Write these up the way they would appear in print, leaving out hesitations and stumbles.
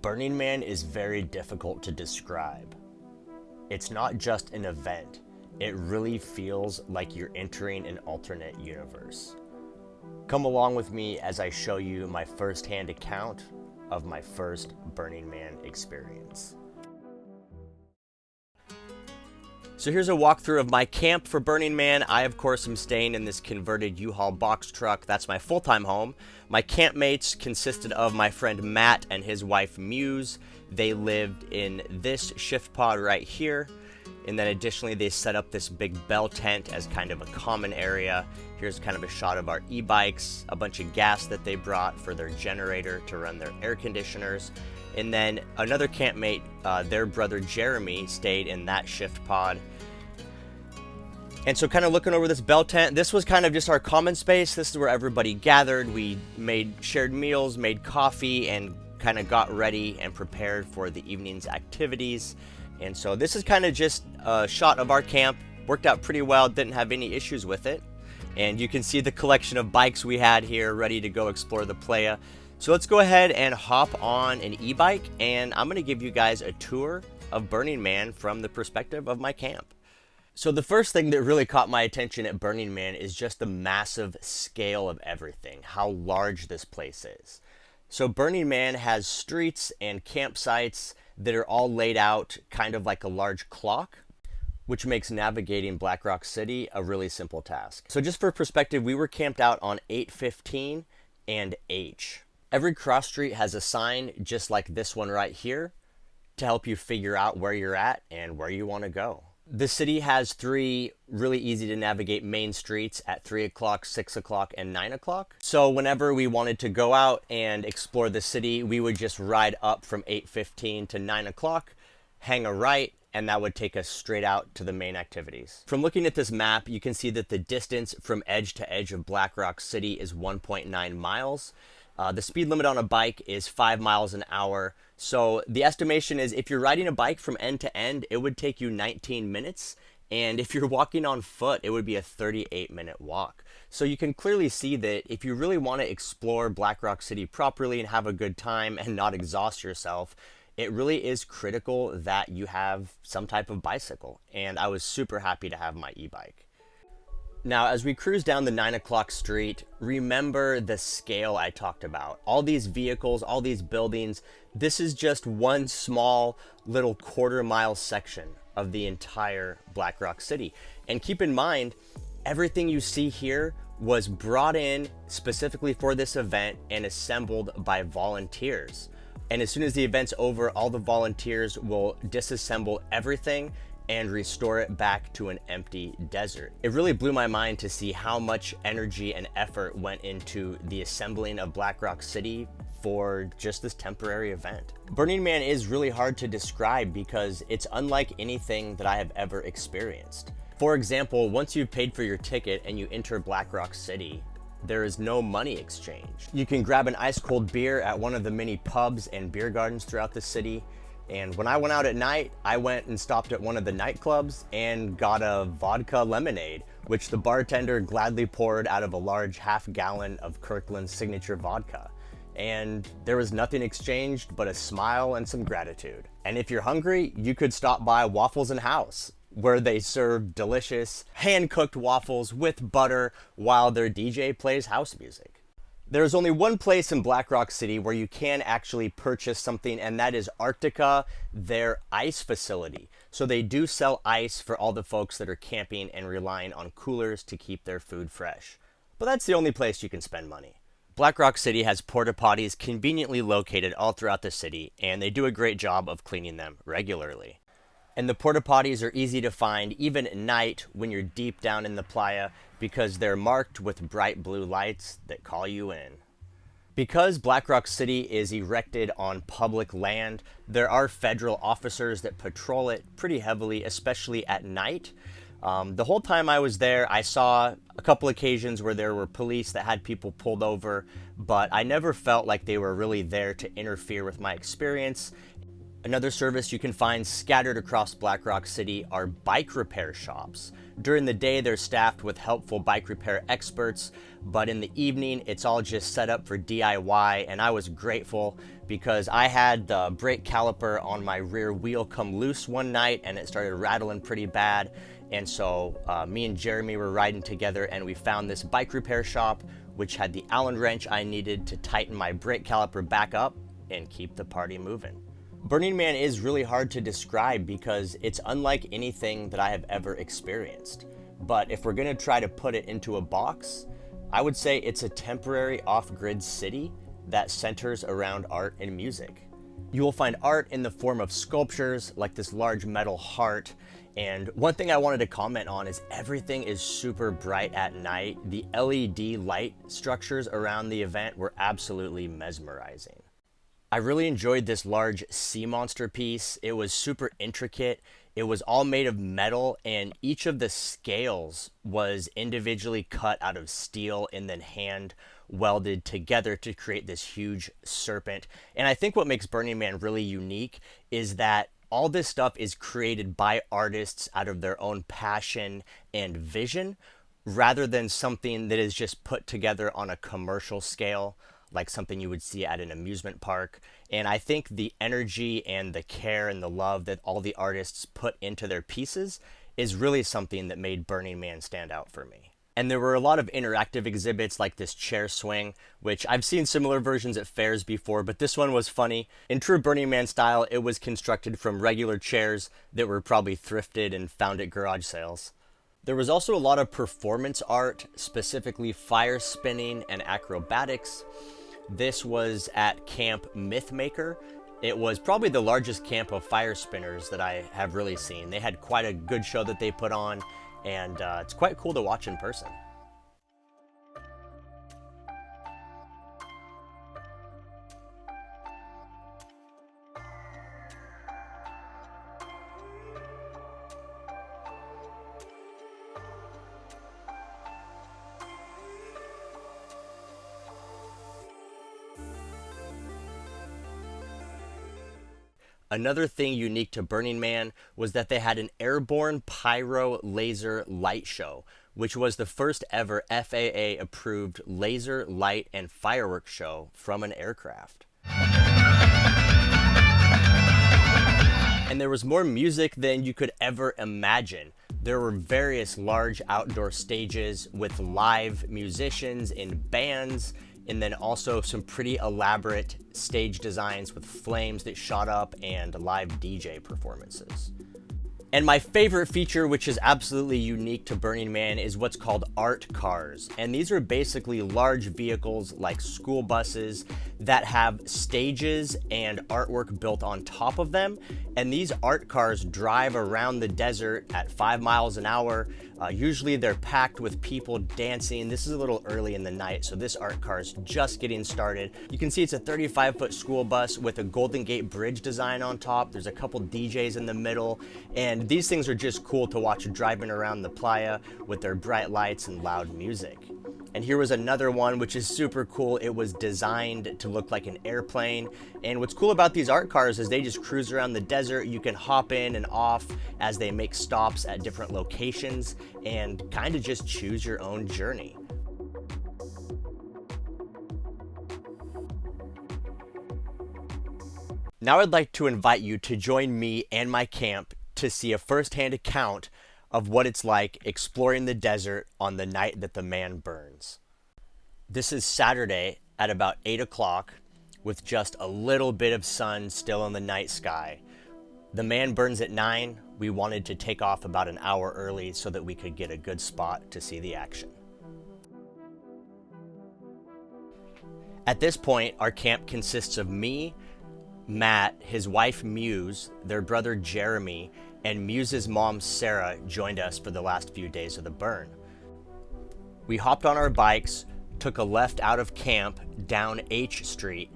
Burning Man is very difficult to describe. It's not just an event, it really feels like you're entering an alternate universe. Come along with me as I show you my first-hand account of my first Burning Man experience. So here's a walkthrough of my camp for Burning Man. I, of course, am staying in this converted U-Haul box truck. That's my full-time home. My campmates consisted of my friend Matt and his wife Muse. They lived in this shift pod right here. And then additionally, they set up this big bell tent as kind of a common area. Here's kind of a shot of our e-bikes, a bunch of gas that they brought for their generator to run their air conditioners. And then another campmate, their brother Jeremy, stayed in that shift pod. And so kind of looking over this bell tent, this was kind of just our common space. This is where everybody gathered. We shared meals, made coffee, and kind of got ready and prepared for the evening's activities. And so this is kind of just a shot of our camp. Worked out pretty well, didn't have any issues with it. And you can see the collection of bikes we had here ready to go explore the playa. So let's go ahead and hop on an e-bike, and I'm going to give you guys a tour of Burning Man from the perspective of my camp. So the first thing that really caught my attention at Burning Man is just the massive scale of everything, how large this place is. So Burning Man has streets and campsites that are all laid out kind of like a large clock, which makes navigating Black Rock City a really simple task. So just for perspective, we were camped out on 815 and H. Every cross street has a sign just like this one right here to help you figure out where you're at and where you want to go. The city has three really easy to navigate main streets at 3 o'clock, 6 o'clock, and 9 o'clock. So whenever we wanted to go out and explore the city, we would just ride up from 8:15 to 9 o'clock, hang a right, and that would take us straight out to the main activities. From looking at this map, you can see that the distance from edge to edge of Black Rock City is 1.9 miles. The speed limit on a bike is 5 miles an hour. So the estimation is if you're riding a bike from end to end, it would take you 19 minutes. And if you're walking on foot, it would be a 38-minute walk. So you can clearly see that if you really want to explore Black Rock City properly and have a good time and not exhaust yourself, it really is critical that you have some type of bicycle. And I was super happy to have my e-bike. Now, as we cruise down the 9 o'clock street, remember the scale I talked about. All these vehicles, all these buildings, this is just one small little quarter-mile section of the entire Black Rock City. And keep in mind, everything you see here was brought in specifically for this event and assembled by volunteers. And as soon as the event's over, all the volunteers will disassemble everything and restore it back to an empty desert. It really blew my mind to see how much energy and effort went into the assembling of Black Rock City for just this temporary event. Burning Man is really hard to describe because it's unlike anything that I have ever experienced. For example, once you've paid for your ticket and you enter Black Rock City, there is no money exchange. You can grab an ice cold beer at one of the many pubs and beer gardens throughout the city. And when I went out at night, I went and stopped at one of the nightclubs and got a vodka lemonade, which the bartender gladly poured out of a large half-gallon of Kirkland's signature vodka. And there was nothing exchanged but a smile and some gratitude. And if you're hungry, you could stop by Waffles and House, where they serve delicious hand-cooked waffles with butter while their DJ plays house music. There's only one place in Black Rock City where you can actually purchase something, and that is Arctica, their ice facility. So they do sell ice for all the folks that are camping and relying on coolers to keep their food fresh. But that's the only place you can spend money. Black Rock City has porta potties conveniently located all throughout the city, and they do a great job of cleaning them regularly. And the porta potties are easy to find even at night when you're deep down in the playa because they're marked with bright blue lights that call you in. Because Black Rock City is erected on public land, there are federal officers that patrol it pretty heavily, especially at night. The whole time I was there, I saw a couple occasions where there were police that had people pulled over, but I never felt like they were really there to interfere with my experience. Another service you can find scattered across Black Rock City are bike repair shops. During the day, they're staffed with helpful bike repair experts, but in the evening, it's all just set up for DIY, and I was grateful because I had the brake caliper on my rear wheel come loose one night, and it started rattling pretty bad, and so me and Jeremy were riding together, and we found this bike repair shop, which had the Allen wrench I needed to tighten my brake caliper back up and keep the party moving. Burning Man is really hard to describe because it's unlike anything that I have ever experienced. But if we're going to try to put it into a box, I would say it's a temporary off-grid city that centers around art and music. You will find art in the form of sculptures like this large metal heart. And one thing I wanted to comment on is everything is super bright at night. The LED light structures around the event were absolutely mesmerizing. I really enjoyed this large sea monster piece. It was super intricate. It was all made of metal, and each of the scales was individually cut out of steel and then hand welded together to create this huge serpent. And I think what makes Burning Man really unique is that all this stuff is created by artists out of their own passion and vision, rather than something that is just put together on a commercial scale, like something you would see at an amusement park. And I think the energy and the care and the love that all the artists put into their pieces is really something that made Burning Man stand out for me. And there were a lot of interactive exhibits like this chair swing, which I've seen similar versions at fairs before, but this one was funny. In true Burning Man style, it was constructed from regular chairs that were probably thrifted and found at garage sales. There was also a lot of performance art, specifically fire spinning and acrobatics. This was at Camp Mythmaker. It was probably the largest camp of fire spinners that I have really seen. They had quite a good show that they put on, and it's quite cool to watch in person. Another thing unique to Burning Man was that they had an airborne pyro laser light show, which was the first ever FAA approved laser, light, and fireworks show from an aircraft. And there was more music than you could ever imagine. There were various large outdoor stages with live musicians in bands, and then also some pretty elaborate stage designs with flames that shot up and live DJ performances. And my favorite feature, which is absolutely unique to Burning Man, is what's called art cars. And these are basically large vehicles like school buses that have stages and artwork built on top of them. And these art cars drive around the desert at 5 miles an hour. Usually they're packed with people dancing. This is a little early in the night, so this art car is just getting started. You can see it's a 35-foot school bus with a Golden Gate Bridge design on top. There's a couple DJs in the middle, and these things are just cool to watch driving around the playa with their bright lights and loud music. And here was another one which is super cool. It was designed to look like an airplane. And what's cool about these art cars is they just cruise around the desert. You can hop in and off as they make stops at different locations and kind of just choose your own journey. Now I'd like to invite you to join me and my camp to see a first-hand account of what it's like exploring the desert on the night that the man burns. This is Saturday at about 8 o'clock with just a little bit of sun still in the night sky. The man burns at 9. We wanted to take off about an hour early so that we could get a good spot to see the action. At this point, our camp consists of me, Matt, his wife Muse, their brother Jeremy, and Muse's mom Sarah joined us for the last few days of the burn. We hopped on our bikes, took a left out of camp down H Street,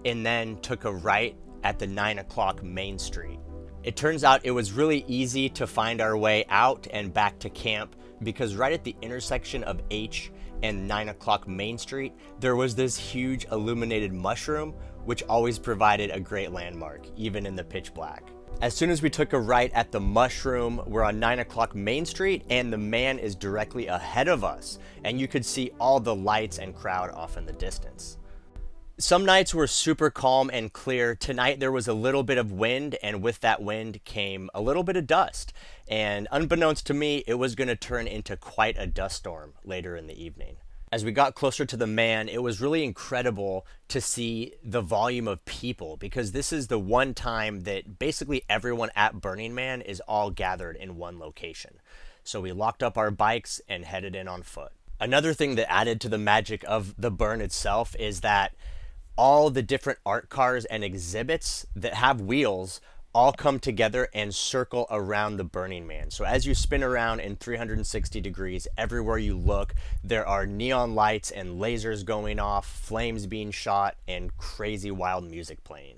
and then took a right at the 9 o'clock Main Street. It turns out it was really easy to find our way out and back to camp because right at the intersection of H and 9 o'clock Main Street, there was this huge illuminated mushroom which always provided a great landmark, even in the pitch black. As soon as we took a right at the Mushroom, we're on 9 o'clock Main Street, and the man is directly ahead of us, and you could see all the lights and crowd off in the distance. Some nights were super calm and clear. Tonight there was a little bit of wind, and with that wind came a little bit of dust. And unbeknownst to me, it was going to turn into quite a dust storm later in the evening. As we got closer to the man, it was really incredible to see the volume of people, because this is the one time that basically everyone at Burning Man is all gathered in one location. So we locked up our bikes and headed in on foot. Another thing that added to the magic of the burn itself is that all the different art cars and exhibits that have wheels all come together and circle around the Burning Man. So as you spin around in 360 degrees, everywhere you look, there are neon lights and lasers going off, flames being shot, and crazy wild music playing.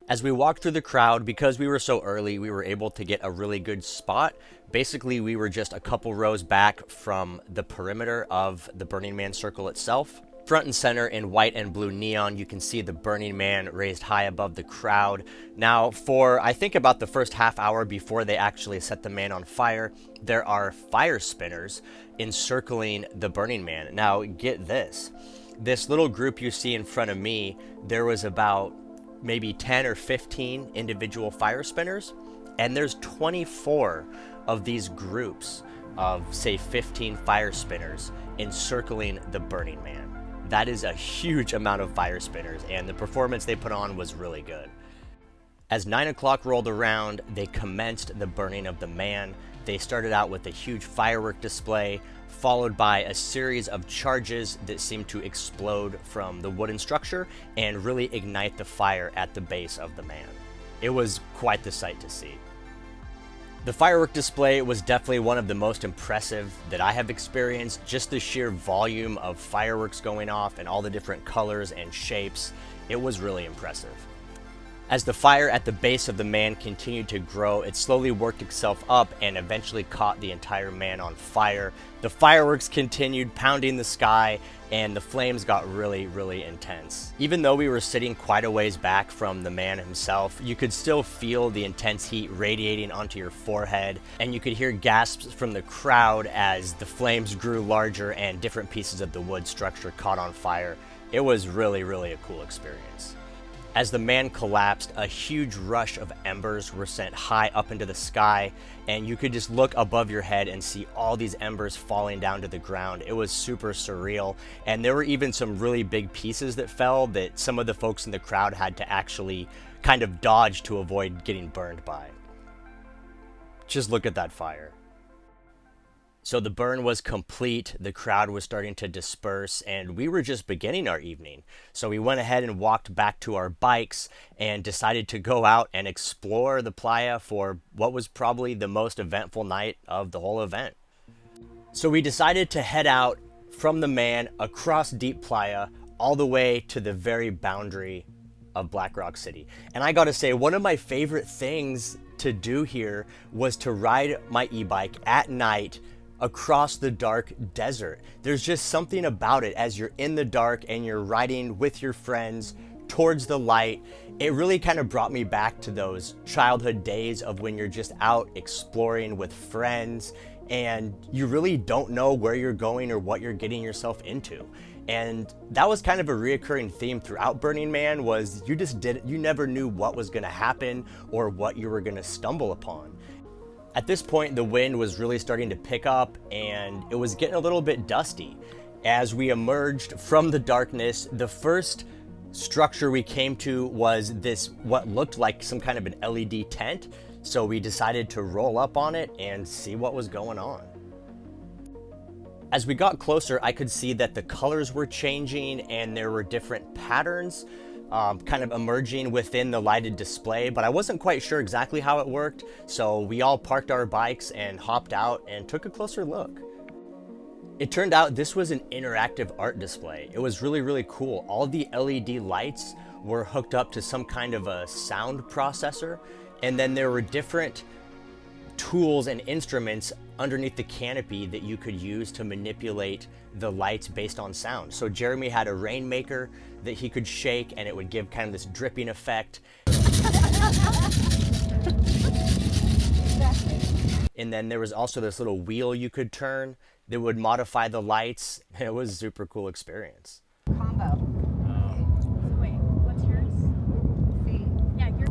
As we walked through the crowd, because we were so early, we were able to get a really good spot. Basically, we were just a couple rows back from the perimeter of the Burning Man circle itself. Front and center in white and blue neon, you can see the Burning Man raised high above the crowd. Now, for I think about the first half hour before they actually set the man on fire, there are fire spinners encircling the Burning Man. Now, get this. This little group you see in front of me, there was about maybe 10 or 15 individual fire spinners, and there's 24 of these groups of, say, 15 fire spinners encircling the Burning Man. That is a huge amount of fire spinners, and the performance they put on was really good. As 9 o'clock rolled around, they commenced the burning of the man. They started out with a huge firework display, followed by a series of charges that seemed to explode from the wooden structure and really ignite the fire at the base of the man. It was quite the sight to see. The firework display was definitely one of the most impressive that I have experienced. Just the sheer volume of fireworks going off and all the different colors and shapes, it was really impressive. As the fire at the base of the man continued to grow, it slowly worked itself up and eventually caught the entire man on fire. The fireworks continued pounding the sky, and the flames got really, really intense. Even though we were sitting quite a ways back from the man himself, you could still feel the intense heat radiating onto your forehead, and you could hear gasps from the crowd as the flames grew larger and different pieces of the wood structure caught on fire. It was really, really a cool experience. As the man collapsed, a huge rush of embers were sent high up into the sky, and you could just look above your head and see all these embers falling down to the ground. It was super surreal, and there were even some really big pieces that fell that some of the folks in the crowd had to actually kind of dodge to avoid getting burned by. Just look at that fire. So the burn was complete, the crowd was starting to disperse, and we were just beginning our evening. So we went ahead and walked back to our bikes and decided to go out and explore the playa for what was probably the most eventful night of the whole event. So we decided to head out from the man across Deep Playa all the way to the very boundary of Black Rock City. And I gotta say, one of my favorite things to do here was to ride my e-bike at night across the dark desert. There's just something about it as you're in the dark and you're riding with your friends towards the light. It really kind of brought me back to those childhood days of when you're just out exploring with friends and you really don't know where you're going or what you're getting yourself into. And that was kind of a reoccurring theme throughout Burning Man, was you never knew what was gonna happen or what you were gonna stumble upon. At this point, the wind was really starting to pick up and it was getting a little bit dusty. As we emerged from the darkness, the first structure we came to was this, what looked like some kind of an LED tent. So we decided to roll up on it and see what was going on. As we got closer, I could see that the colors were changing and there were different patterns kind of emerging within the lighted display, but I wasn't quite sure exactly how it worked, so we all parked our bikes and hopped out and took a closer look. It turned out this was an interactive art display. It was really, really cool. All the LED lights were hooked up to some kind of a sound processor, and then there were different tools and instruments underneath the canopy that you could use to manipulate the lights based on sound. So Jeremy had a rainmaker that he could shake and it would give kind of this dripping effect. And then there was also this little wheel you could turn that would modify the lights. It was a super cool experience. Combo. So wait, what's yours? See? Yeah, yours.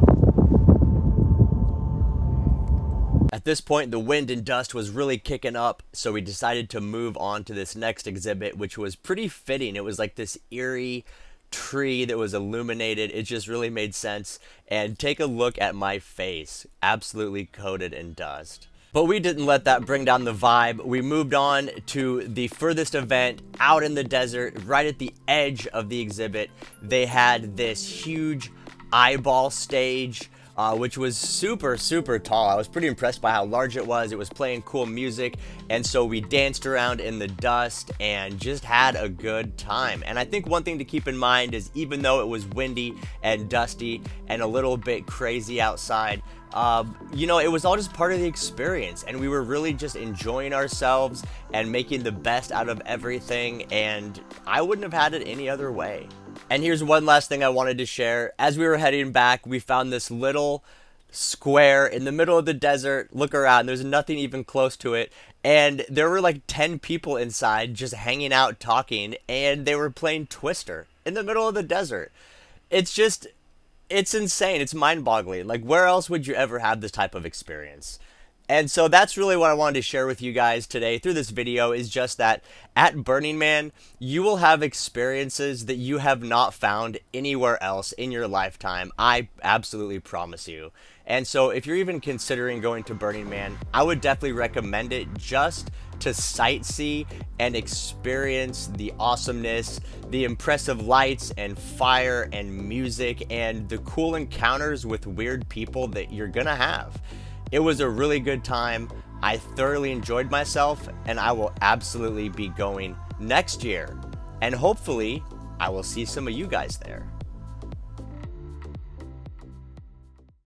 At this point, the wind and dust was really kicking up, so we decided to move on to this next exhibit, which was pretty fitting. It was like this eerie tree that was illuminated. It just really made sense. And take a look at my face, absolutely coated in dust. But we didn't let that bring down the vibe. We moved on to the furthest event out in the desert, right at the edge of the exhibit. They had this huge eyeball stage, which was super, super tall. I was pretty impressed by how large it was. It was playing cool music, and so we danced around in the dust and just had a good time. And I think one thing to keep in mind is even though it was windy and dusty and a little bit crazy outside, you know, it was all just part of the experience, and we were really just enjoying ourselves and making the best out of everything, and I wouldn't have had it any other way. And here's one last thing I wanted to share. As we were heading back, we found this little square in the middle of the desert. Look around, there's nothing even close to it, and there were like 10 people inside just hanging out talking, and they were playing Twister in the middle of the desert. It's insane. It's mind-boggling. Like, where else would you ever have this type of experience? And so that's really what I wanted to share with you guys today through this video, is just that at Burning Man, you will have experiences that you have not found anywhere else in your lifetime. I absolutely promise you. And so if you're even considering going to Burning Man, I would definitely recommend it just to sightsee and experience the awesomeness, the impressive lights and fire and music, and the cool encounters with weird people that you're gonna have. It was a really good time. I thoroughly enjoyed myself, and I will absolutely be going next year. And hopefully, I will see some of you guys there.